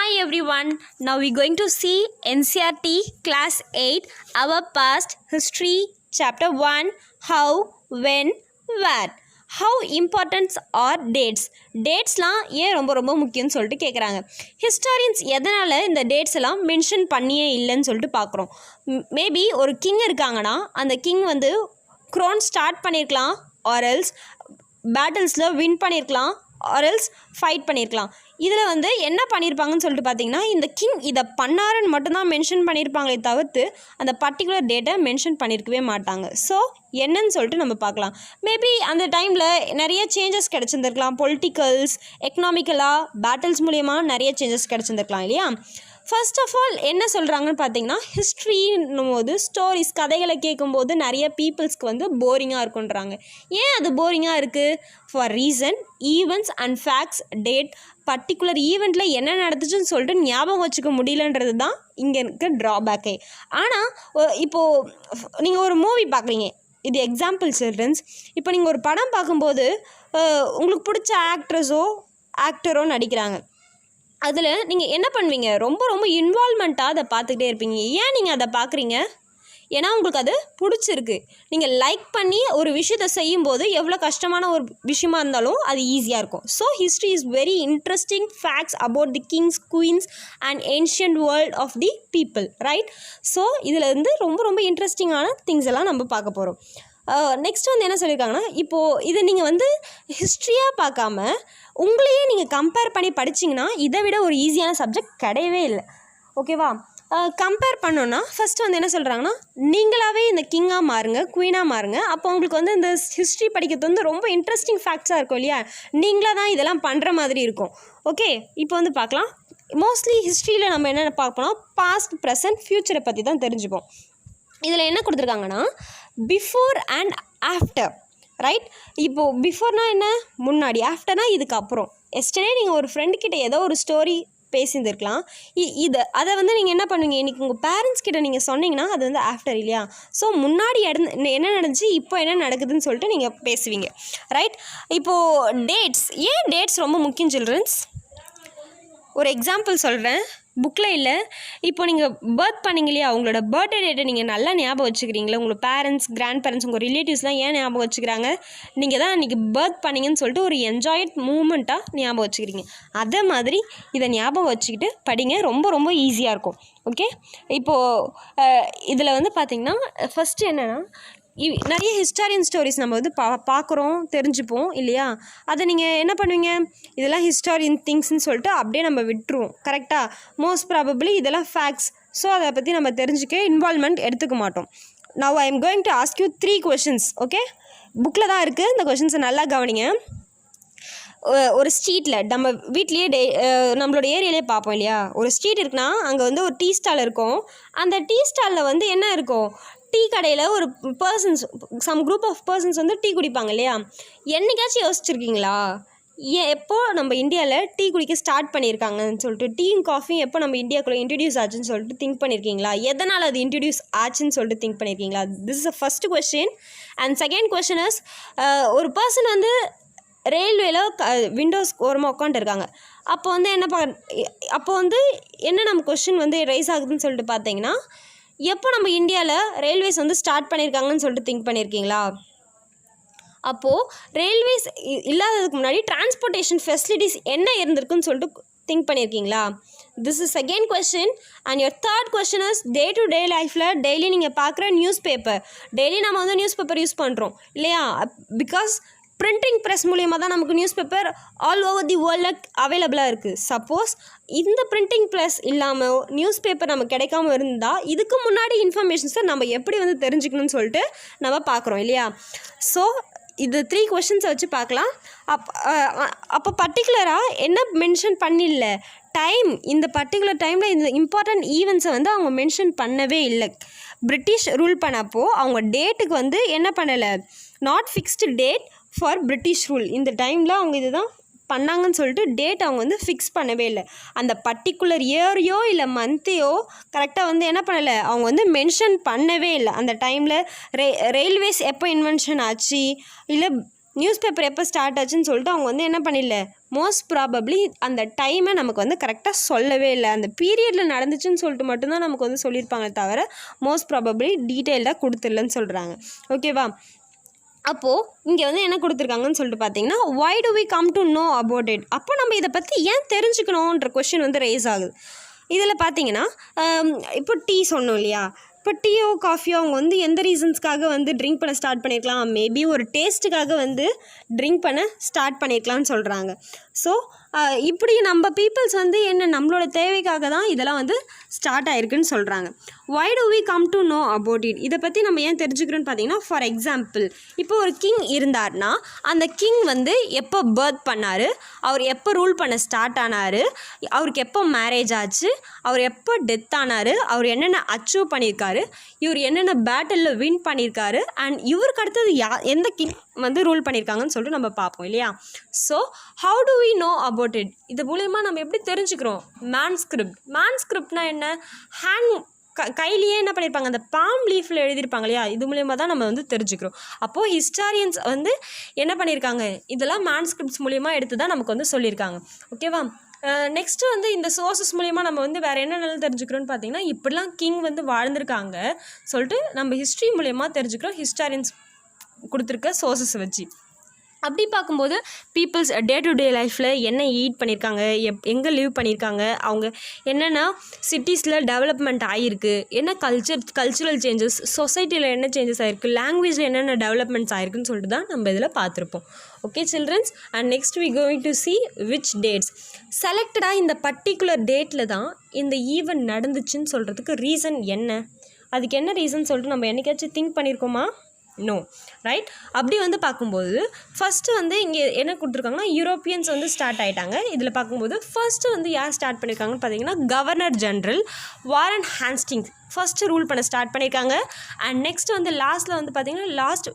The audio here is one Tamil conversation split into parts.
Hi everyone, now we're going to see NCERT Class 8, Our Past History, Chapter 1, How, When, Where. How important are dates? டேட்ஸ்லாம் ஏன் ரொம்ப முக்கியம்னு சொல்லிட்டு கேட்குறாங்க. ஹிஸ்டாரியன்ஸ் எதனால் இந்த டேட்ஸ் எல்லாம் மென்ஷன் பண்ணியே இல்லைன்னு சொல்லிட்டு பார்க்குறோம். மேபி ஒரு கிங் இருக்காங்கன்னா அந்த கிங் வந்து க்ரோன் ஸ்டார்ட் பண்ணியிருக்கலாம், ஆர்எல்ஸ் பேட்டில்ஸில் வின் பண்ணியிருக்கலாம், ஆர்எல்ஸ் ஃபைட் பண்ணியிருக்கலாம். இதில் வந்து என்ன பண்ணியிருப்பாங்கன்னு சொல்லிட்டு பார்த்தீங்கன்னா, இந்த கிங் இதை பண்ணாருன்னு மட்டும்தான் மென்ஷன் பண்ணியிருப்பாங்களே தவிர்த்து அந்த பர்டிகுலர் டேட்டை மென்ஷன் பண்ணியிருக்கவே மாட்டாங்க. ஸோ என்னன்னு சொல்லிட்டு நம்ம பார்க்கலாம். மேபி அந்த டைமில் நிறைய சேஞ்சஸ் கிடச்சிருந்துருக்கலாம். பொலிட்டிக்கல்ஸ், எக்கனாமிக்கலாக, பேட்டில்ஸ் மூலயமா நிறைய சேஞ்சஸ் கிடச்சிருந்துருக்கலாம் இல்லையா. ஃபர்ஸ்ட் ஆஃப் ஆல் என்ன சொல்கிறாங்கன்னு பார்த்தீங்கன்னா, ஹிஸ்ட்ரின்னும் போது ஸ்டோரிஸ் கதைகளை கேட்கும்போது நிறைய பீப்புள்ஸ்க்கு வந்து போரிங்காக இருக்குன்றாங்க. ஏன் அது போரிங்காக இருக்குது? For reason events and facts, date, particular ஈவெண்ட்டில் என்ன நடந்துச்சுன்னு சொல்லிட்டு ஞாபகம் வச்சுக்க முடியலன்றது தான் இங்கே இருக்க ட்ராபேக்கே. ஆனால் இப்போது நீங்கள் ஒரு மூவி பார்க்குறீங்க, இது எக்ஸாம்பிள் சில்ட்ரன்ஸ். இப்போ நீங்கள் ஒரு படம் பார்க்கும்போது உங்களுக்கு பிடிச்ச ஆக்டரோ நடிக்கிறாங்க. அதில் நீங்கள் என்ன பண்ணுவீங்க? ரொம்ப இன்வால்மெண்ட்டாக அதை பார்த்துக்கிட்டே இருப்பீங்க. ஏன் நீங்கள் அதை பார்க்குறீங்க? ஏன்னா உங்களுக்கு அது பிடிச்சிருக்கு. நீங்கள் லைக் பண்ணி ஒரு விஷயத்தை செய்யும்போது எவ்வளோ கஷ்டமான ஒரு விஷயமா இருந்தாலும் அது ஈஸியாக இருக்கும். So history is very interesting facts about the kings, queens and ancient world of the people, right? So இதில் வந்து ரொம்ப இன்ட்ரெஸ்டிங்கான திங்ஸ் எல்லாம் நம்ம பார்க்க போகிறோம். நெக்ஸ்ட் வந்து என்ன சொல்லியிருக்காங்கன்னா, இப்போது இதை நீங்கள் வந்து ஹிஸ்ட்ரியாக பார்க்காம உங்களையே நீங்கள் கம்பேர் பண்ணி படிச்சிங்கன்னா இதை விட ஒரு ஈஸியான சப்ஜெக்ட் கிடையவே இல்லை. ஓகேவா? கம்பேர் பண்ணோன்னா ஃபஸ்ட்டு வந்து என்ன சொல்கிறாங்கன்னா, நீங்களாகவே இந்த கிங்காக மாறுங்க, குயினாக மாறுங்க. அப்போ உங்களுக்கு வந்து இந்த ஹிஸ்ட்ரி படிக்கிறது வந்து ரொம்ப இன்ட்ரெஸ்டிங் ஃபேக்ட்ஸாக இருக்கும் இல்லையா. நீங்களாக தான் இதெல்லாம் பண்ணுற மாதிரி இருக்கும். ஓகே, இப்போ வந்து பார்க்கலாம். மோஸ்ட்லி ஹிஸ்ட்ரியில் நம்ம என்னென்ன பார்ப்போம்னா, பாஸ்ட், ப்ரெசன்ட், ஃப்யூச்சரை பற்றி தான் தெரிஞ்சுப்போம். இதில் என்ன கொடுத்துருக்காங்கன்னா, பிஃபோர் அண்ட் ஆஃப்டர், ரைட்? இப்போது பிஃபோர்னால் என்ன? முன்னாடி. ஆஃப்டர்னால் இதுக்கப்புறம். எஸ்டர்டே நீங்கள் ஒரு ஃப்ரெண்டுக்கிட்ட ஏதோ ஒரு ஸ்டோரி பேசியிருந்துருக்கலாம். அதை வந்து நீங்கள் என்ன பண்ணுவீங்க? இன்றைக்கி உங்கள் பேரண்ட்ஸ் கிட்ட நீங்கள் சொன்னீங்கன்னா அது வந்து ஆஃப்டர் இல்லையா. ஸோ முன்னாடி என்ன நடந்துச்சு, இப்போ என்ன நடக்குதுன்னு சொல்லிட்டு நீங்கள் பேசுவீங்க, ரைட்? இப்போது டேட்ஸ், ஏன் டேட்ஸ் ரொம்ப முக்கியம் சில்ட்ரன்ஸ்? ஒரு எக்ஸாம்பிள் சொல்கிறேன், புக்கில் இல்லை. இப்போ நீங்கள் பர்த் பண்ணிங்க இல்லையா, உங்களோட பர்த்டே டேட்டை நீங்கள் நல்லா ஞாபகம் வச்சுக்கிறீங்களா? உங்களோட பேரண்ட்ஸ், கிராண்ட் பேரண்ட்ஸ், உங்கள் ரிலேட்டிவ்ஸ்லாம் ஏன் ஞாபகம் வச்சுக்கிறாங்க? நீங்கள் தான் இன்றைக்கி பர்த் பண்ணிங்கன்னு சொல்லிட்டு ஒரு என்ஜாய்ட் மூமெண்ட்டாக ஞாபகம் வச்சுக்கிறீங்க. அதே மாதிரி இதை ஞாபகம் வச்சுக்கிட்டு படிங்க, ரொம்ப ஈஸியாக இருக்கும். ஓகே, இப்போது இதில் வந்து பார்த்திங்கன்னா ஃபஸ்ட்டு என்னென்னா, நிறைய ஹிஸ்டாரியன் ஸ்டோரிஸ் நம்ம வந்து பார்க்குறோம், தெரிஞ்சுப்போம் இல்லையா. அதை நீங்கள் என்ன பண்ணுவீங்க? இதெல்லாம் ஹிஸ்டாரியன் திங்ஸ்ன்னு சொல்லிட்டு அப்படியே நம்ம விட்டுருவோம், கரெக்டாக? மோஸ்ட் ப்ராபப்ளி இதெல்லாம் ஃபேக்ட்ஸ். ஸோ அதை பற்றி நம்ம தெரிஞ்சுக்க இன்வால்மெண்ட் எடுத்துக்க மாட்டோம். Now I am going to ask you 3 questions. Okay, புக்கில் தான் இருக்குது, இந்த கொஷின்ஸை நல்லா கவனிங்க. ஒரு ஸ்ட்ரீட்டில் நம்ம வீட்லேயே நம்மளோட ஏரியாலே பார்ப்போம் இல்லையா. ஒரு ஸ்ட்ரீட் இருக்குன்னா அங்கே வந்து ஒரு டீ ஸ்டால் இருக்கும். அந்த டீ ஸ்டாலில் வந்து என்ன இருக்கும்? டீ கடையில் ஒரு சம் குரூப் ஆஃப் பர்சன்ஸ் வந்து டீ குடிப்பாங்க இல்லையா. என்னைக்காச்சும் யோசிச்சுருக்கீங்களா எப்போ நம்ம இந்தியாவில் டீ குடிக்க ஸ்டார்ட் பண்ணியிருக்காங்கன்னு சொல்லிட்டு? டீயும் காஃபியும் எப்போ நம்ம இந்தியாவுக்குள்ளே இன்ட்ரடியூஸ் ஆச்சுன்னு சொல்லிட்டு திங்க் பண்ணியிருக்கீங்களா? எதனால் அது இன்ட்ரடியூஸ் ஆச்சுன்னு சொல்லிட்டு திங்க் பண்ணியிருக்கீங்களா? This is a first question. And second question is, ஒரு பர்சன் வந்து ரயில்வேல விண்டோஸ் ஓரமாக உட்காந்துருக்காங்க. அப்போ வந்து என்ன நம்ம கொஸ்டின் வந்து ரைஸ் ஆகுதுன்னு சொல்லிட்டு பார்த்தீங்கன்னா, எப்போ நம்ம இந்தியாவில் ரயில்வேஸ் வந்து ஸ்டார்ட் பண்ணியிருக்காங்கன்னு சொல்லிட்டு திங்க் பண்ணியிருக்கீங்களா? அப்போது ரயில்வேஸ் இல்லாததுக்கு முன்னாடி டிரான்ஸ்போர்ட்டேஷன் ஃபெசிலிட்டிஸ் என்ன இருந்திருக்குன்னு சொல்லிட்டு திங்க் பண்ணியிருக்கீங்களா? This is second question. And your third question is, day to day லைஃப்பில் டெய்லி நீங்கள் பார்க்குற நியூஸ் பேப்பர், டெய்லி நம்ம வந்து நியூஸ் பேப்பர் யூஸ் பண்ணுறோம் இல்லையா. பிகாஸ் பிரிண்டிங் ப்ரெஸ் மூலியமாக தான் நமக்கு news paper all over the வேர்ல்டில் அவைலபிளாக இருக்குது. சப்போஸ் இந்த பிரிண்டிங் ப்ரெஸ் இல்லாமல் நியூஸ் பேப்பர் நமக்கு கிடைக்காம இருந்தால் இதுக்கு முன்னாடி இன்ஃபர்மேஷன்ஸை நம்ம எப்படி வந்து தெரிஞ்சுக்கணும்னு சொல்லிட்டு நம்ம பார்க்குறோம் இல்லையா. ஸோ இது 3 கொஷின்ஸை வச்சு பார்க்கலாம். அப்போ பர்டிகுலராக என்ன மென்ஷன் பண்ணிடல? டைம். இந்த பர்டிகுலர் டைமில் இந்த இம்பார்ட்டண்ட் ஈவெண்ட்ஸை வந்து அவங்க மென்ஷன் பண்ணவே இல்லை. பிரிட்டிஷ் ரூல் பண்ணப்போ அவங்க டேட்டுக்கு வந்து என்ன பண்ணலை? Not fixed date for British rule. இந்த டைமில் அவங்க இதுதான் பண்ணாங்கன்னு சொல்லிட்டு டேட் அவங்க வந்து ஃபிக்ஸ் பண்ணவே இல்லை. அந்த பர்டிகுலர் இயரையோ இல்லை மந்த்தையோ கரெக்டாக வந்து என்ன பண்ணலை, அவங்க வந்து மென்ஷன் பண்ணவே இல்லை. அந்த டைமில் ரயில்வேஸ் எப்போ இன்வென்ஷன் ஆச்சு, இல்லை நியூஸ் பேப்பர் எப்போ ஸ்டார்ட் ஆச்சுன்னு சொல்லிட்டு அவங்க வந்து என்ன பண்ணிடல, மோஸ்ட் ப்ராபப்ளி அந்த டைமை நமக்கு வந்து கரெக்டாக சொல்லவே இல்லை. அந்த பீரியடில் நடந்துச்சுன்னு சொல்லிட்டு மட்டும்தான் நமக்கு வந்து சொல்லியிருப்பாங்க தவிர மோஸ்ட் ப்ராபப்ளி டீட்டெயில்டாக கொடுத்துடலன்னு சொல்கிறாங்க. ஓகேவா? அப்போது இங்கே வந்து என்ன கொடுத்துருக்காங்கன்னு சொல்லிட்டு பார்த்தீங்கன்னா, why do we come to know about it? அப்போ நம்ம இதை பற்றி ஏன் தெரிஞ்சுக்கணுன்ற கொஷின் வந்து ரைஸ் ஆகுது. இதில் பார்த்தீங்கன்னா இப்போ டீ சொன்னோம் இல்லையா, இப்போ டீயோ காஃபியோ அவங்க வந்து எந்த ரீசன்ஸ்க்காக வந்து ட்ரிங்க் பண்ண ஸ்டார்ட் பண்ணியிருக்கலாம், மேபி ஒரு டேஸ்ட்டுக்காக வந்து ட்ரிங்க் பண்ண ஸ்டார்ட் பண்ணியிருக்கலாம்னு சொல்கிறாங்க. ஸோ இப்படி நம்ம பீப்புள்ஸ் வந்து என்ன நம்மளோட தேவைக்காக தான் இதெல்லாம் வந்து ஸ்டார்ட் ஆகிருக்குன்னு சொல்கிறாங்க. why do we come to know about it? இதை பற்றி நம்ம ஏன் தெரிஞ்சுக்கிறோன்னு பார்த்தீங்கன்னா, ஃபார் எக்ஸாம்பிள் இப்போ ஒரு கிங் இருந்தார்னா அந்த கிங் வந்து எப்போ பர்த் பண்ணார், அவர் எப்போ ரூல் பண்ண ஸ்டார்ட் ஆனார், அவருக்கு எப்போ மேரேஜ் ஆச்சு, அவர் எப்போ டெத் ஆனார், அவர் என்னென்ன அச்சீவ் பண்ணியிருக்காரு, இவர் என்னென்ன பேட்டிலில் வின் பண்ணியிருக்காரு, அண்ட் இவருக்கு அடுத்தது எந்த கிங் வந்து ரூல் பண்ணியிருக்காங்கன்னு சொல்லிட்டு நம்ம பார்ப்போம் இல்லையா. So how do we know about it? இது மூலயமா நம்ம எப்படி தெரிஞ்சுக்கிறோம்? மேன்ஸ்கிரிப்ட்னா என்ன? ஹேண்ட் கையிலேயே என்ன பண்ணியிருப்பாங்க, அந்த பாம் லீஃபில் எழுதியிருப்பாங்க இல்லையா, இது மூலயமா தான் நம்ம வந்து தெரிஞ்சுக்கிறோம். அப்போது ஹிஸ்டாரியன்ஸ் வந்து என்ன பண்ணியிருக்காங்க, இதெல்லாம் மேன்ஸ்கிரிப்ட்ஸ் மூலயமா எடுத்து தான் நமக்கு வந்து சொல்லியிருக்காங்க. ஓகேவா? நெக்ஸ்ட்டு வந்து இந்த சோர்ஸஸ் மூலயமா நம்ம வந்து வேறு என்னென்ன தெரிஞ்சுக்கிறோன்னு பார்த்தீங்கன்னா, இப்படிலாம் கிங் வந்து வாழ்ந்திருக்காங்க சொல்லிட்டு நம்ம ஹிஸ்ட்ரி மூலயமா தெரிஞ்சுக்கிறோம், ஹிஸ்டாரியன்ஸ் கொடுத்துருக்க சோர்ஸஸ் வச்சு. அப்படி பார்க்கும்போது பீப்புள்ஸ் டே டு டே லைஃப்பில் என்ன ஈட் பண்ணியிருக்காங்க, எங்கே லிவ் பண்ணியிருக்காங்க, அவங்க என்னென்னா சிட்டிஸில் டெவலப்மெண்ட் ஆகிருக்கு, என்ன கல்ச்சுரல் சேஞ்சஸ், சொசைட்டியில் என்ன சேஞ்சஸ் ஆகிருக்கு, லாங்குவேஜில் என்னென்ன டெவலப்மெண்ட்ஸ் ஆகிருக்குன்னு சொல்லிட்டு தான் நம்ம இதில் பார்த்துருப்போம். Okay childrens, and next we going to see which dates. செலக்டடாக இந்த பர்டிகுலர் டேட்டில் தான் இந்த ஈவெண்ட் நடந்துச்சுன்னு சொல்கிறதுக்கு ரீசன் என்ன, அதுக்கு என்ன ரீசன் சொல்லிட்டு நம்ம என்னைக்காச்சும் திங்க் பண்ணியிருக்கோமா? No, right? அப்படி வந்து பார்க்கும்போது ஃபஸ்ட்டு வந்து இங்கே என்ன கொடுத்துருக்காங்கன்னா, யூரோப்பியன்ஸ் வந்து ஸ்டார்ட் ஆகிட்டாங்க. இதில் பார்க்கும்போது ஃபஸ்ட்டு வந்து யார் ஸ்டார்ட் பண்ணியிருக்காங்கன்னு பார்த்தீங்கன்னா, governor general Warren Hastings first rule பண்ண ஸ்டார்ட் பண்ணியிருக்காங்க. அண்ட் நெக்ஸ்ட் வந்து லாஸ்ட்டில் வந்து பார்த்திங்கன்னா லாஸ்ட்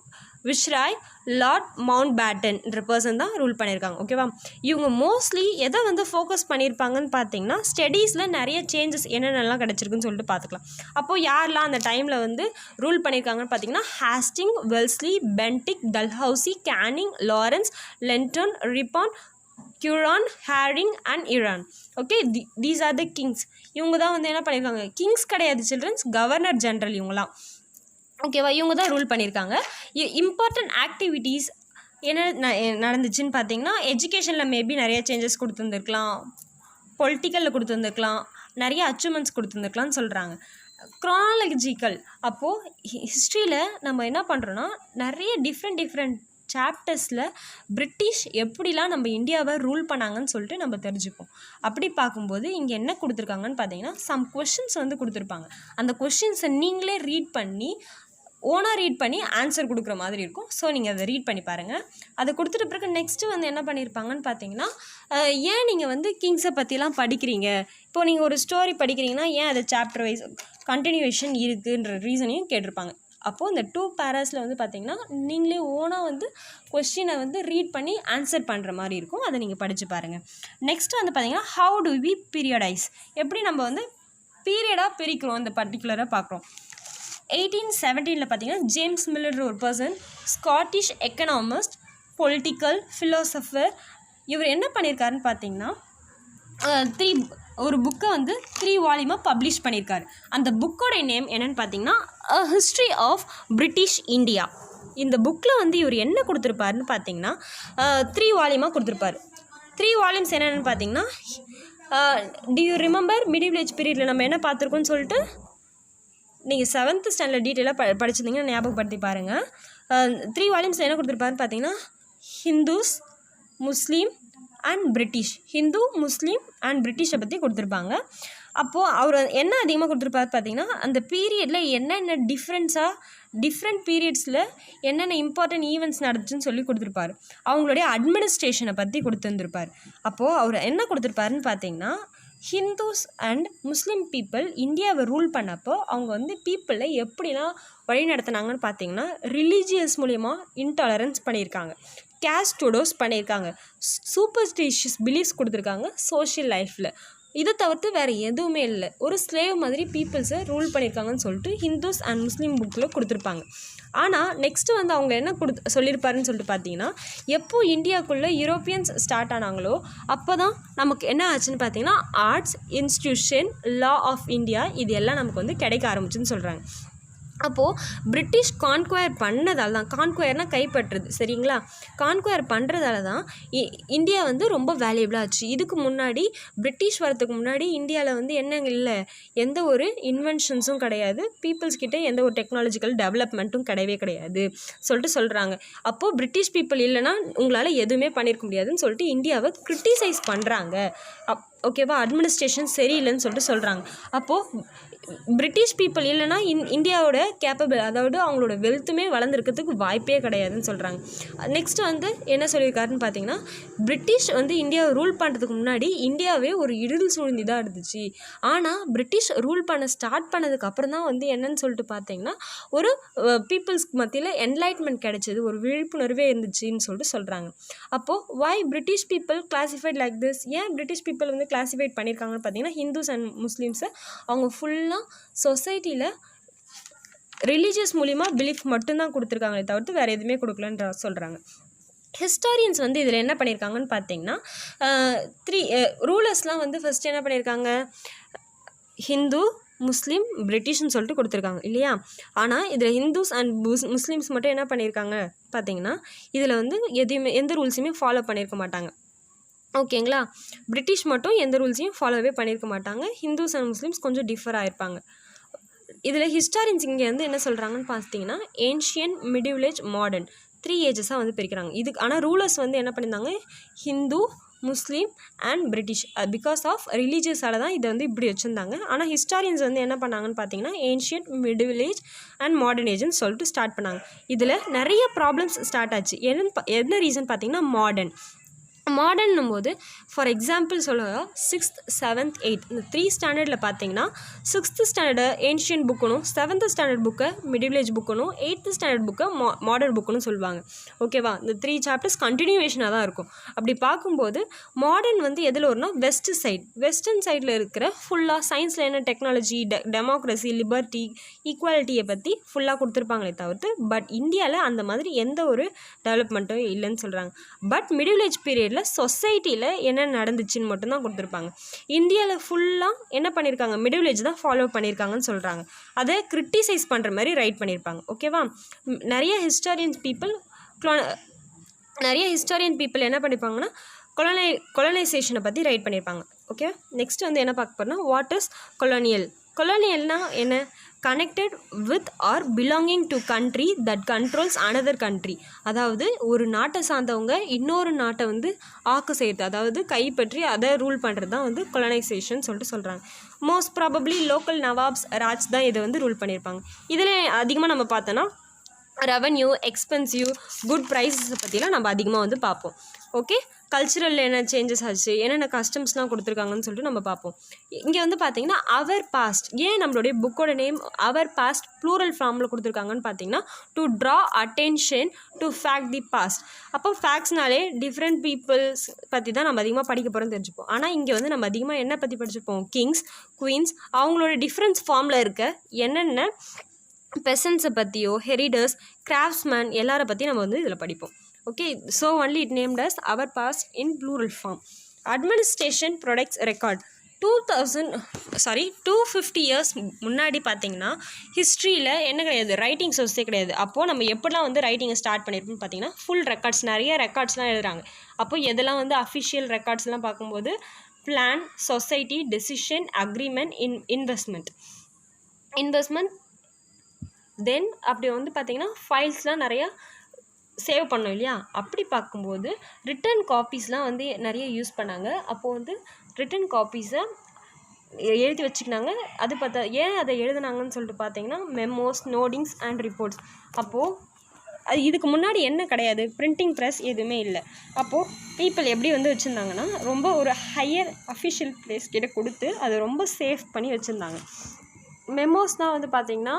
விஸ்ராய் லார்ட் மவுண்ட் பேட்டன்ன்ற பர்சன் தான் ரூல் பண்ணியிருக்காங்க. ஓகேவா? இவங்க மோஸ்ட்லி எதை வந்து ஃபோக்கஸ் பண்ணியிருப்பாங்கன்னு பார்த்தீங்கன்னா, ஸ்டடீஸில் நிறைய சேஞ்சஸ் என்னென்னலாம் கிடச்சிருக்குன்னு சொல்லிட்டு பார்த்துக்கலாம். அப்போது யாரெல்லாம் அந்த டைமில் வந்து ரூல் பண்ணியிருக்காங்கன்னு பார்த்தீங்கன்னா, Hasting, Wellesley, Bentinck, Dalhousie, Canning, Lawrence, Lytton, Ripon, Curzon, Harding and Irwin. Okay, these are the kings. இவங்க தான் வந்து என்ன பண்ணியிருக்காங்க, கிங்ஸ் கிடையாது சில்ட்ரன்ஸ், கவர்னர் ஜென்ரல் இவங்களாம். ஓகேவா? இவங்க தான் ரூல் பண்ணியிருக்காங்க. இம்பார்ட்டன்ட் ஆக்டிவிட்டீஸ் என்ன நடந்துச்சுன்னு பார்த்தீங்கன்னா, எஜுகேஷனில் மேபி நிறைய சேஞ்சஸ் கொடுத்துருந்துருக்கலாம், பொலிட்டிக்கலில் கொடுத்துருந்துருக்கலாம், நிறைய அச்சீவ்மெண்ட்ஸ் கொடுத்துருந்துருக்கலாம்னு சொல்கிறாங்க. க்ரானாலஜிக்கல் அப்போது ஹிஸ்ட்ரியில் நம்ம என்ன பண்ணுறோன்னா, நிறைய டிஃப்ரெண்ட் சாப்டர்ஸில் பிரிட்டிஷ் எப்படிலாம் நம்ம இந்தியாவை ரூல் பண்ணாங்கன்னு சொல்லிட்டு நம்ம தெரிஞ்சுப்போம். அப்படி பார்க்கும்போது இங்கே என்ன கொடுத்துருக்காங்கன்னு பார்த்தீங்கன்னா, சம் கொஷின்ஸ் வந்து கொடுத்துருப்பாங்க. அந்த கொஷின்ஸை நீங்களே ஓனாக ரீட் பண்ணி ஆன்சர் கொடுக்குற மாதிரி இருக்கும். ஸோ நீங்கள் அதை ரீட் பண்ணி பாருங்கள். அதை கொடுத்துட்ட பிறகு நெக்ஸ்ட்டு வந்து என்ன பண்ணியிருப்பாங்கன்னு பார்த்தீங்கன்னா, ஏன் நீங்கள் வந்து கிங்ஸை பற்றிலாம் படிக்கிறீங்க, இப்போது நீங்கள் ஒரு ஸ்டோரி படிக்கிறீங்கன்னா ஏன் அது சாப்டர் வைஸ் கண்டினியூவேஷன் இருக்குன்ற ரீசனையும் கேட்டிருப்பாங்க. அப்போது இந்த 2 பேராஸில் வந்து பார்த்திங்கன்னா, நீங்களே ஓனாக வந்து கொஸ்டினை வந்து ரீட் பண்ணி ஆன்சர் பண்ணுற மாதிரி இருக்கும். அதை நீங்கள் படித்து பாருங்கள். நெக்ஸ்ட்டு வந்து பார்த்திங்கன்னா, ஹவு டு வி பீரியடைஸ், எப்படி நம்ம வந்து பீரியடாக பிரிக்கிறோம் இந்த பர்டிகுலராக பார்க்குறோம். 1817 பார்த்தீங்கன்னா, ஜேம்ஸ் மில்லர் ஒரு person, Scottish economist, political philosopher. இவர் என்ன பண்ணியிருக்காருன்னு பார்த்தீங்கன்னா, ஒரு புக்கை வந்து 3 வால்யூமாக பப்ளிஷ் பண்ணியிருக்காரு. அந்த புக்கோடைய நேம் என்னென்னு பார்த்தீங்கன்னா, a history of British India. இந்த புக்கில் வந்து இவர் என்ன கொடுத்துருப்பாருன்னு பார்த்தீங்கன்னா, 3 வால்யூமாக கொடுத்துருப்பாரு. 3 வால்யூம்ஸ் என்னென்னு பார்த்தீங்கன்னா, to you remember middle age பீரியடில் நம்ம என்ன பார்த்துருக்கோன்னு சொல்லிட்டு நீங்கள் 7th ஸ்டாண்டர்ட் டீட்டெயிலாக படிச்சிருந்தீங்கன்னா ஞாபகப்படுத்தி பாருங்கள். 3 வால்யூம்ஸ் என்ன கொடுத்துருப்பாருன்னு பார்த்தீங்கன்னா, Hindus, Muslim and British. Hindu, Muslim and பிரிட்டிஷை பற்றி கொடுத்துருப்பாங்க. அப்போது அவர் என்ன அதிகமாக கொடுத்துருப்பாரு பார்த்தீங்கன்னா, அந்த பீரியடில் என்னென்ன டிஃப்ரெண்ட் பீரியட்ஸில் என்னென்ன இம்பார்ட்டன்ட் ஈவெண்ட்ஸ் நடந்துச்சுன்னு சொல்லி கொடுத்துருப்பாரு. அவங்களுடைய அட்மினிஸ்ட்ரேஷனை பற்றி கொடுத்துருந்துருப்பார். அப்போது அவர் என்ன கொடுத்துருப்பாருன்னு பார்த்தீங்கன்னா, ஹிந்துஸ் அண்ட் முஸ்லீம் பீப்புள் இந்தியாவை ரூல் பண்ணப்போ அவங்க வந்து பீப்புளை எப்படிலாம் வழி நடத்தினாங்கன்னு பார்த்தீங்கன்னா, ரிலீஜியஸ் மூலிமா இன்டாலரன்ஸ் பண்ணியிருக்காங்க, கேஸ்ட் டுடோஸ் பண்ணியிருக்காங்க, சூப்பர்ஸ்டிஷியஸ் பிலீஃப்ஸ் கொடுத்துருக்காங்க சோஷியல் லைஃப்பில். இதை தவிர்த்து வேறு எதுவுமே இல்லை. ஒரு ஸ்லேவ் மாதிரி பீப்புள்ஸை ரூல் பண்ணியிருக்காங்கன்னு சொல்லிட்டு ஹிந்துஸ் அண்ட் முஸ்லீம் புக்கில் கொடுத்துருப்பாங்க. ஆனால் நெக்ஸ்ட்டு வந்து அவங்க என்ன சொல்லியிருப்பாருன்னு சொல்லிட்டு பார்த்தீங்கன்னா, எப்போ இந்தியாவுக்குள்ளே யூரோப்பியன்ஸ் ஸ்டார்ட் ஆனாங்களோ அப்போ தான் நமக்கு என்ன ஆச்சுன்னு பார்த்தீங்கன்னா arts, institution, law of India இது எல்லாம் நமக்கு வந்து கிடைக்க ஆரம்பிச்சுன்னு சொல்கிறாங்க. அப்போது பிரிட்டிஷ் கான்குவயர் பண்ணதால் தான், கான்குவயர்னால் கைப்பற்றுறது சரிங்களா, கான்குவயர் பண்ணுறதால தான் இந்தியா வந்து ரொம்ப வேல்யூபிளாக ஆச்சு. இதுக்கு முன்னாடி பிரிட்டிஷ் வரத்துக்கு முன்னாடி இந்தியாவில் வந்து என்ன இல்லை, எந்த ஒரு இன்வென்ஷன்ஸும் கிடையாது, பீப்புள்ஸ்கிட்ட எந்த ஒரு டெக்னாலஜிக்கல் டெவலப்மெண்ட்டும் கிடையவே கிடையாது சொல்கிறாங்க. அப்போது பிரிட்டிஷ் பீப்புள் இல்லைனா உங்களால் எதுவுமே பண்ணியிருக்க முடியாதுன்னு சொல்லிட்டு இந்தியாவை கிரிட்டிசைஸ் பண்ணுறாங்க. ஓகேவா, அட்மினிஸ்ட்ரேஷன் சரியில்லைன்னு சொல்லிட்டு சொல்கிறாங்க. அப்போது பிரிட்டிஷ் பீப்புள் இல்லைனா இந்தியாவோட கேப்பபிள், அதாவது அவங்களோட வெல்த்துமே வளர்ந்துருக்கிறதுக்கு வாய்ப்பே கிடையாதுன்னு சொல்கிறாங்க. நெக்ஸ்ட்டு வந்து என்ன சொல்லியிருக்காருன்னு பார்த்தீங்கன்னா, பிரிட்டிஷ் வந்து இந்தியாவை ரூல் பண்ணுறதுக்கு முன்னாடி இந்தியாவே ஒரு இருள் சூழ்ந்தி தான் இருந்துச்சு. ஆனால் பிரிட்டிஷ் ரூல் பண்ண ஸ்டார்ட் பண்ணதுக்கு அப்புறம் தான் வந்து என்னன்னு சொல்லிட்டு பார்த்தீங்கன்னா ஒரு பீப்புள்ஸ்க்கு மத்தியில் என்லைட்மெண்ட் கிடைச்சது, ஒரு விழிப்புணர்வே இருந்துச்சுன்னு சொல்லிட்டு சொல்கிறாங்க. அப்போது why British people classified like this, ஏன் பிரிட்டிஷ் பீப்புள் வந்து கிளாசிஃபைட் பண்ணியிருக்காங்கன்னு பார்த்தீங்கன்னா, ஹிந்துஸ் அண்ட் முஸ்லீம்ஸை அவங்க ஃபுல்லாக சொசைட்டியில் ரிலீஜியஸ் மூலிமா பிலீஃப் மட்டும்தான் கொடுத்துருக்காங்களே தவிர்த்து வேறு எதுவுமே கொடுக்கலன்ற சொல்கிறாங்க. ஹிஸ்டாரியன்ஸ் வந்து இதில் என்ன பண்ணியிருக்காங்கன்னு பார்த்தீங்கன்னா, ரூலர்ஸ்லாம் வந்து ஃபஸ்ட்டு என்ன பண்ணியிருக்காங்க, ஹிந்து, முஸ்லீம், பிரிட்டிஷ்னு சொல்லிட்டு கொடுத்துருக்காங்க இல்லையா. ஆனால் இதில் ஹிந்துஸ் அண்ட் முஸ்லீம்ஸ் மட்டும் என்ன பண்ணியிருக்காங்க பார்த்தீங்கன்னா, இதில் வந்து எந்த ரூல்ஸுமே ஃபாலோ பண்ணியிருக்க மாட்டாங்க. ஓகேங்களா, பிரிட்டிஷ் மட்டும் எந்த ரூல்ஸையும் ஃபாலோவே பண்ணியிருக்க மாட்டாங்க. ஹிந்துஸ் அண்ட் முஸ்லீம்ஸ் கொஞ்சம் டிஃபர் ஆகிருப்பாங்க. இதில் ஹிஸ்டாரியன்ஸ் இங்கே வந்து என்ன சொல்கிறாங்கன்னு பார்த்தீங்கன்னா, ஏன்ஷியன், மிடிவல் ஏஜ், மாடர்ன் 3 ஏஜஸாக வந்து பிரிக்கிறாங்க. இதுக்கு ஆனால் ரூலர்ஸ் வந்து என்ன பண்ணியிருந்தாங்க, Hindu, Muslim and British. Because of ரிலீஜியஸால் தான் இதை வந்து இப்படி வச்சுருந்தாங்க. ஆனால் ஹிஸ்டாரியன்ஸ் வந்து என்ன பண்ணாங்கன்னு பார்த்தீங்கன்னா, ancient, medieval age and modern ஏஜ்னு சொல்லிட்டு ஸ்டார்ட் பண்ணாங்க. இதில் நிறைய ப்ராப்ளம்ஸ் ஸ்டார்ட் ஆச்சு. என்ன ரீசன் பார்த்தீங்கன்னா, மாடர்ன்னும் போது ஃபார் எக்ஸாம்பிள் சொல்லலாம், 6th, 7th, 8th இந்த 3 ஸ்டாண்டர்டில் பார்த்தீங்கன்னா 6th ஸ்டாண்டர்டு ஏன்ஷியன்ட் புக்கணும், 7th ஸ்டாண்டர்ட் புக்கை மிடில் ஏஜ் புக்கணும், 8th ஸ்டாண்டர்ட் புக்கை மாடர்ன் புக்குன்னு சொல்லுவாங்க. ஓகேவா, இந்த 3 சாப்டர்ஸ் கண்டினியூவேஷனாக தான் இருக்கும். அப்படி பார்க்கும்போது மாடர்ன் வந்து எதில் வரும்னா வெஸ்டர்ன் சைடில் இருக்கிற ஃபுல்லாக சயின்ஸில் என்ன டெக்னாலஜி, டெமோக்ரஸி, லிபர்ட்டி, ஈக்குவாலிட்டியை பற்றி ஃபுல்லாக கொடுத்துருப்பாங்களே தவிர்த்து, பட் இந்தியாவில் அந்த மாதிரி எந்த ஒரு டெவலப்மெண்ட்டும் இல்லைன்னு சொல்கிறாங்க. பட் மிடில் ஏஜ் பீரியட் சொசைட்டியில் என்ன நடந்துச்சுன்னு மட்டும்தான் கொடுத்துருப்பாங்க. இந்தியாவில் ஃபுல்லாக என்ன பண்ணியிருக்காங்க, மிடில் ஏஜ் தான் ஃபாலோ பண்ணியிருக்காங்கன்னு சொல்கிறாங்க. அதை கிரிட்டிசைஸ் பண்ணுற மாதிரி ரைட் பண்ணியிருப்பாங்க. ஓகேவா, நிறைய ஹிஸ்டாரியன் பீப்புள் என்ன பண்ணியிருப்பாங்கன்னா கொலனைசேஷனை பற்றி ரைட் பண்ணியிருப்பாங்க. ஓகே, நெக்ஸ்ட் வந்து என்ன பார்க்க போகிறோம்னா, வாட் இஸ் கொலோனியல்னா என்ன, connected with or belonging to country that controls another country. அதாவது ஒரு நாட்டை சார்ந்தவங்க இன்னொரு நாட்டை வந்து ஆக்கு செய்கிறது, அதாவது கைப்பற்றி அதை ரூல் பண்ணுறது தான் வந்து கொலனைசேஷன் சொல்லிட்டு சொல்கிறாங்க. Most probably local nawabs, Raj தான் இதை வந்து ரூல் பண்ணியிருப்பாங்க. இதில் அதிகமாக நம்ம பார்த்தோன்னா ரெவன்யூ, எக்ஸ்பென்சிவ், குட் ப்ரைஸஸை பற்றிலாம் நம்ம அதிகமாக வந்து பார்ப்போம். ஓகே, கல்ச்சுரலில் என்ன சேஞ்சஸ் ஆச்சு, என்னென்ன கஸ்டம்ஸ்லாம் கொடுத்துருக்காங்கன்னு சொல்லிட்டு நம்ம பார்ப்போம். இங்கே வந்து பார்த்தீங்கன்னா அவர் பாஸ்ட், ஏன் நம்மளுடைய புக்கோட நேம் அவர் பாஸ்ட் ப்ளூரல் ஃபார்மில் கொடுத்துருக்காங்கன்னு பார்த்தீங்கன்னா, to draw attention to fact the past. அப்போ ஃபேக்ட்ஸ்னாலே டிஃப்ரெண்ட் பீப்புள்ஸ் பற்றி தான் நம்ம அதிகமாக படிக்க போகிறோம்னு தெரிஞ்சுப்போம். ஆனால் இங்கே வந்து நம்ம அதிகமாக என்ன பற்றி படிச்சுப்போம், கிங்ஸ், குவீன்ஸ், அவங்களோட டிஃப்ரென்ஸ் ஃபார்மில் இருக்க என்னென்ன பெசன்ஸை பற்றியோ, ஹெரிடர்ஸ், கிராஃப்ட்ஸ்மேன் எல்லாரை பற்றி நம்ம வந்து இதில் படிப்போம். Okay, so only it named as our past in plural form. Administration products record 250 years முன்னாடி பார்த்தீங்கன்னா ஹிஸ்ட்ரியில் என்ன கிடையாது, ரைட்டிங் சோர்ஸே கிடையாது. அப்போது நம்ம எப்படிலாம் வந்து ரைட்டிங்கை ஸ்டார்ட் பண்ணியிருப்போம்னு பார்த்தீங்கன்னா, ஃபுல் ரெக்கார்ட்ஸ், நிறைய ரெக்கார்ட்ஸ்லாம் எழுதுறாங்க. அப்போது எதெல்லாம் வந்து அஃபிஷியல் ரெக்கார்ட்ஸ்லாம் பார்க்கும்போது plan, society, decision, agreement, investment then அப்படி வந்து பார்த்திங்கன்னா ஃபைல்ஸ்லாம் நிறையா சேவ் பண்ணோம் இல்லையா. அப்படி பார்க்கும்போது ரிட்டன் காப்பீஸ்லாம் வந்து நிறைய யூஸ் பண்ணாங்க. அப்போது வந்து ரிட்டன் காப்பீஸை எழுதி வச்சுக்கினாங்க. அது பார்த்தா ஏன் அதை எழுதுனாங்கன்னு சொல்லிட்டு பார்த்தீங்கன்னா, மெமோஸ், நோட்டிங்ஸ் அண்ட் ரிப்போர்ட்ஸ். அப்போது இதுக்கு முன்னாடி என்ன கிடையாது, பிரிண்டிங் ப்ரெஸ் எதுவுமே இல்லை. அப்போது பீப்புள் எப்படி வந்து வச்சுருந்தாங்கன்னா, ரொம்ப ஒரு ஹையர் அஃபிஷியல் பிளேஸ் கிட்ட கொடுத்து அதை ரொம்ப சேஃப் பண்ணி வச்சுருந்தாங்க. மெமோஸ் தான் வந்து பார்த்திங்கன்னா,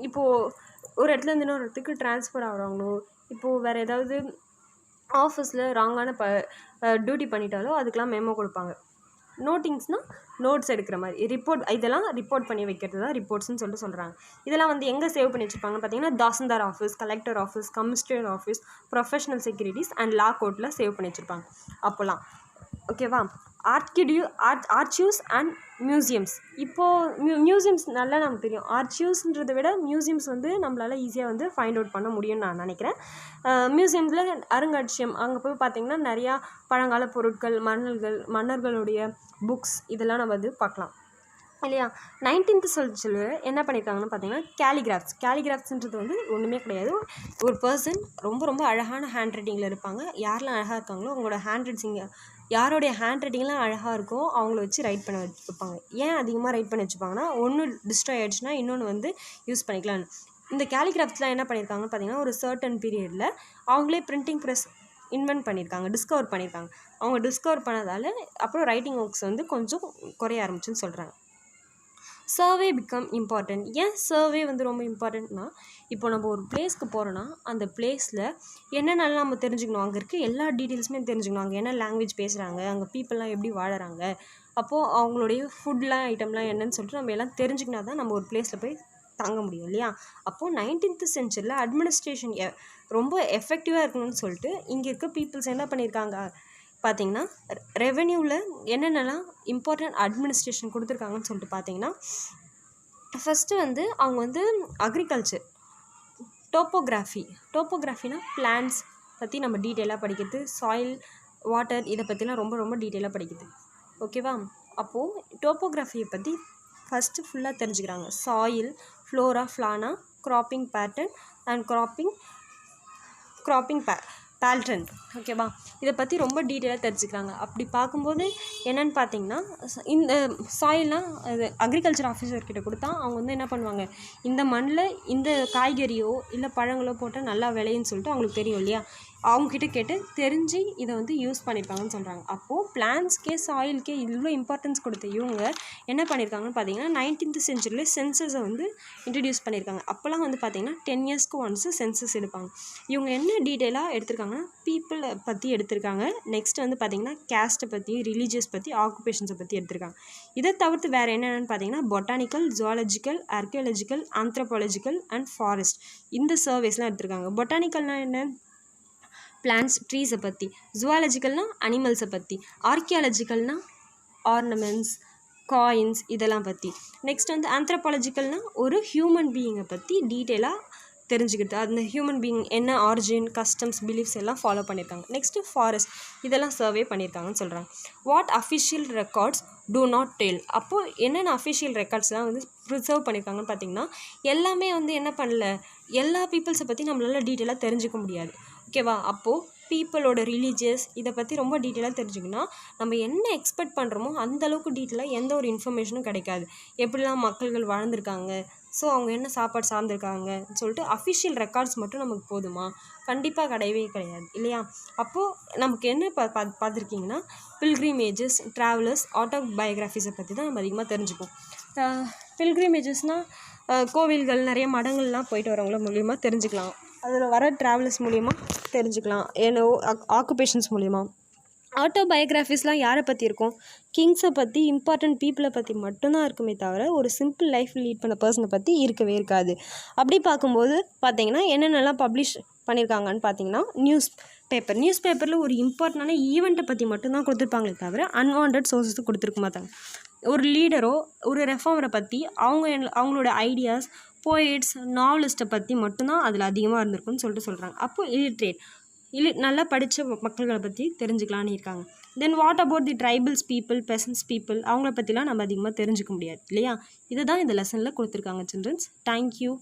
இப்போது ஒரு இடத்துலேருந்து இன்னொரு இடத்துக்கு ட்ரான்ஸ்ஃபர் ஆகிறாங்களோ, இப்போது வேறு ஏதாவது ஆஃபீஸில் ராங்கான டியூட்டி பண்ணிட்டாலோ அதுக்கெலாம் மெமோ கொடுப்பாங்க. நோட்டிங்ஸ்னால் நோட்ஸ் எடுக்கிற மாதிரி, ரிப்போர்ட் இதெல்லாம் ரிப்போர்ட் பண்ணி வைக்கிறது தான் ரிப்போர்ட்ஸ்னு சொல்கிறாங்க. இதெல்லாம் வந்து எங்கே சேவ் பண்ணி வச்சுருப்பாங்கன்னு பார்த்தீங்கன்னா tahsildar office, collector office, commissioner office, professional securities and லா கோர்ட்டில் சேவ் பண்ணி வச்சுருப்பாங்க அப்போல்லாம். ஓகேவா? Archives and museums. இப்போது மியூசியம்ஸ் நல்லா நமக்கு தெரியும். ஆர்ச்சிவ்ஸ்ன்றதை விட மியூசியம்ஸ் வந்து நம்மளால் ஈஸியாக வந்து ஃபைண்ட் அவுட் பண்ண முடியும்னு நான் நினைக்கிறேன். மியூசியம்ஸில் அருங்காட்சியகம், அங்கே போய் பார்த்திங்கன்னா நிறையா பழங்கால பொருட்கள், மன்னர்களுடைய புக்ஸ் இதெல்லாம் நம்ம வந்து பார்க்கலாம் இல்லையா? 19th செஞ்சுரியில் என்ன பண்ணியிருக்காங்கன்னு பார்த்தீங்கன்னா கேலிகிராஃப்ஸ்ன்றது வந்து ஒன்றுமே கிடையாது. ஒரு பர்சன் ரொம்ப ரொம்ப அழகான ஹேண்ட் ரைட்டிங்கில் இருப்பாங்க. யாரெல்லாம் அழகாக இருக்காங்களோ அவங்களோட ஹேண்ட் ரைட்டிங், யாரோடைய ஹேண்ட் ரைட்டிங்லாம் அழகாக இருக்கோ அவங்கள வச்சு ரைட் பண்ண வச்சுருப்பாங்க. ஏன் அதிகமாக ரைட் பண்ணி வச்சுப்பாங்கன்னா, ஒன்று டிஸ்ட்ராய் ஆகிடுச்சுன்னா இன்னொன்று வந்து யூஸ் பண்ணிக்கலான்னு. இந்த கேலிகிராஃப்ஸ்லாம் என்ன பண்ணியிருக்காங்கன்னு பார்த்தீங்கன்னா, ஒரு சர்டன் பீரியடில் அவங்களே பிரிண்டிங் ப்ரெஸ் இன்வென்ட் பண்ணியிருக்காங்க, டிஸ்கவர் பண்ணியிருக்காங்க. அவங்க டிஸ்கவர் பண்ணதால் அப்புறம் ரைட்டிங் ஒர்க்ஸ் வந்து கொஞ்சம் குறைய ஆரம்பிச்சுன்னு சொல்கிறாங்க. Survey become important. ஏன் சர்வே வந்து ரொம்ப இம்பார்ட்டன்ட்னா, இப்போ நம்ம ஒரு பிளேஸ்க்கு போகிறோன்னா அந்த பிளேஸில் என்னென்னலாம் நம்ம தெரிஞ்சுக்கணும், அங்கே இருக்க எல்லா டீட்டெயில்ஸுமே தெரிஞ்சுக்கணும். அங்கே என்ன லாங்குவேஜ் பேசுகிறாங்க, அங்கே பீப்புளெலாம் எப்படி வாழறாங்க, அப்போது அவங்களுடைய ஃபுட்லாம் ஐட்டம்லாம் என்னன்னு சொல்லிட்டு நம்ம எல்லாம் தெரிஞ்சுக்கினா தான் நம்ம ஒரு பிளேஸில் போய் தாங்க முடியும் இல்லையா? அப்போது 19th செஞ்சுரியில் அட்மினிஸ்ட்ரேஷன் ரொம்ப எஃபெக்டிவாக இருக்கணும்னு சொல்லிட்டு இங்கே இருக்க பீப்புள்ஸ் என்ன பண்ணியிருக்காங்க பார்த்திங்கன்னா, ரெவென்யூவில் என்னென்னலாம் இம்பார்ட்டன்ட் அட்மினிஸ்ட்ரேஷன் கொடுத்துருக்காங்கன்னு சொல்லிட்டு பார்த்திங்கன்னா, ஃபஸ்ட்டு வந்து அவங்க வந்து அக்ரிகல்ச்சர், டோப்போகிராஃபினா பிளான்ஸ் பற்றி நம்ம டீட்டெயிலாக படிக்கிறது, சாயில், வாட்டர் இதை பற்றிலாம் ரொம்ப ரொம்ப டீட்டெயிலாக படிக்கிறது. ஓகேவா? அப்போது டோப்போகிராஃபியை பற்றி ஃபஸ்ட்டு ஃபுல்லாக தெரிஞ்சுக்கிறாங்க. Soil, flora, fauna, cropping pattern and cropping pattern. ஓகேவா? இதை பற்றி ரொம்ப டீட்டெயிலாக தெரிஞ்சுக்கிறாங்க. அப்படி பார்க்கும்போது என்னென்னு பார்த்தீங்கன்னா, இந்த சாயில்னால் அது அக்ரிகல்ச்சர் ஆஃபீஸர்கிட்ட கொடுத்தா அவங்க வந்து என்ன பண்ணுவாங்க, இந்த மண்ணில் இந்த காய்கறியோ இல்லை பழங்களோ போட்டால் நல்லா விளையுன்னு சொல்லிட்டு அவங்களுக்கு தெரியும் இல்லையா? அவங்கக்கிட்ட கேட்டு தெரிஞ்சு இதை வந்து யூஸ் பண்ணியிருக்காங்கன்னு சொல்கிறாங்க. அப்போது பிளான்ஸ்க்கே சாயிலுக்கே இவ்வளோ இம்பார்ட்டன்ஸ் கொடுத்த இவங்க என்ன பண்ணியிருக்காங்கன்னு பார்த்தீங்கன்னா, 19th செஞ்சுரியில் சென்சஸை வந்து இன்ட்ரடியூஸ் பண்ணியிருக்காங்க. அப்போல்லாம் வந்து பார்த்திங்கன்னா 10 இயர்ஸ்க்கு ஒன்ஸு சென்சஸ் எடுப்பாங்க. இவங்க என்ன டீட்டெயிலாக எடுத்திருக்காங்கன்னா, பீப்புளை பற்றி எடுத்திருக்காங்க. நெக்ஸ்ட் வந்து பார்த்திங்கன்னா கேஸ்ட்டை பற்றி, ரிலீஜியஸ் பற்றி, ஆக்குபேஷன்ஸை பற்றி எடுத்திருக்காங்க. இதை தவிர்த்து வேறு என்னென்னு பார்த்தீங்கன்னா, botanical, zoological, archaeological, anthropological and forest இந்த சர்வேஸ்லாம் எடுத்திருக்காங்க. பொட்டானிக்கல்னால் என்ன, பிளான்ஸ், ட்ரீஸை பற்றி, ஜுவாலஜிக்கல்னால் அனிமல்ஸை பற்றி, ஆர்கியாலஜிக்கல்னால் ஆர்னமெண்ட்ஸ், காயின்ஸ் இதெல்லாம் பற்றி, நெக்ஸ்ட் வந்து ஆந்த்ரோபாலஜிக்கல்னால் ஒரு ஹியூமன் பீயிங்கை பற்றி டீட்டெயிலாக தெரிஞ்சுக்கிறது, அந்த ஹியூமன் பீயிங் என்ன ஆரிஜின், கஸ்டம்ஸ், பிலீஃப்ஸ் எல்லாம் ஃபாலோ பண்ணியிருக்காங்க. நெக்ஸ்ட்டு ஃபாரஸ்ட் இதெல்லாம் சர்வே பண்ணியிருக்காங்கன்னு சொல்கிறாங்க. What official records do not tell. அப்போது என்னென்ன அஃபிஷியல் ரெக்கார்ட்ஸ்லாம் வந்து ப்ரிசர்வ் பண்ணியிருக்காங்கன்னு பார்த்திங்கன்னா, எல்லாமே வந்து என்ன பண்ணல, எல்லா பீப்புள்ஸை பற்றி நம்மளால் டீட்டெயிலாக தெரிஞ்சுக்க முடியாது. ஓகேவா? அப்போது பீப்புளோட ரிலீஜியஸ் இதை பற்றி ரொம்ப டீட்டெயிலாக தெரிஞ்சுக்கணும்னா நம்ம என்ன எக்ஸ்பெக்ட் பண்ணுறோமோ அந்தளவுக்கு டீட்டெயிலாக எந்த ஒரு இன்ஃபர்மேஷனும் கிடைக்காது. எப்படிலாம் மக்கள்கள் வாழ்ந்திருக்காங்க, ஸோ அவங்க என்ன சாப்பாடு சார்ந்திருக்காங்கன்னு சொல்லிட்டு அஃபிஷியல் ரெக்கார்ட்ஸ் மட்டும் நமக்கு போதுமா? கண்டிப்பாக கிடையவே கிடையாது இல்லையா? அப்போது நமக்கு என்ன பார்த்துருக்கீங்கன்னா, பில்கிரிமேஜஸ், ட்ராவலர்ஸ், ஆட்டோபயோகிராஃபிஸை பற்றி தான் நம்ம அதிகமாக தெரிஞ்சுப்போம். பில்கிரிமேஜஸ்னால் கோவில்கள், நிறைய மடங்கள்லாம் போயிட்டு வரவங்கள மூலிமா தெரிஞ்சுக்கலாம். அதில் வர ட்ராவலர்ஸ் மூலிமா தெரிஞ்சுக்கலாம். ஏன்னோ ஆக்குபேஷன்ஸ் மூலிமா. ஆட்டோபயோகிராஃபிஸ்லாம் யாரை பற்றி இருக்கும், கிங்ஸை பற்றி, இம்பார்ட்டன்ட் பீப்புளை பற்றி மட்டும்தான் இருக்குமே தவிர ஒரு சிம்பிள் லைஃப் லீட் பண்ண பர்சனை பற்றி இருக்கவே இருக்காது. அப்படி பார்க்கும்போது பார்த்திங்கன்னா என்னென்னலாம் பப்ளிஷ் பண்ணியிருக்காங்கன்னு பார்த்தீங்கன்னா, நியூஸ் பேப்பரில் ஒரு இம்பார்ட்டண்டான ஈவெண்ட்டை பற்றி மட்டும்தான் கொடுத்துருப்பாங்களே தவிர அன்வான்ட் சோர்ஸஸ் கொடுத்துருக்க மாட்டாங்க. ஒரு லீடரோ ஒரு ரெஃபார்மரை பற்றி அவங்களோட ஐடியாஸ், போயிட்ஸ், நாவலிஸ்ட்டை பற்றி மட்டும்தான் அதில் அதிகமாக இருந்திருக்குன்னு சொல்லிட்டு சொல்கிறாங்க. அப்போது நல்லா படித்த மக்கள்களை பற்றி தெரிஞ்சுக்கலான்னு இருக்காங்க. Then what about the tribals people, பெசன்ஸ் people அவங்கள பற்றிலாம் நம்ம அதிகமாக தெரிஞ்சுக்க முடியாது இல்லையா? இதுதான் இந்த லெசனில் கொடுத்துருக்காங்க சில்ட்ரன்ஸ். தேங்க்யூ.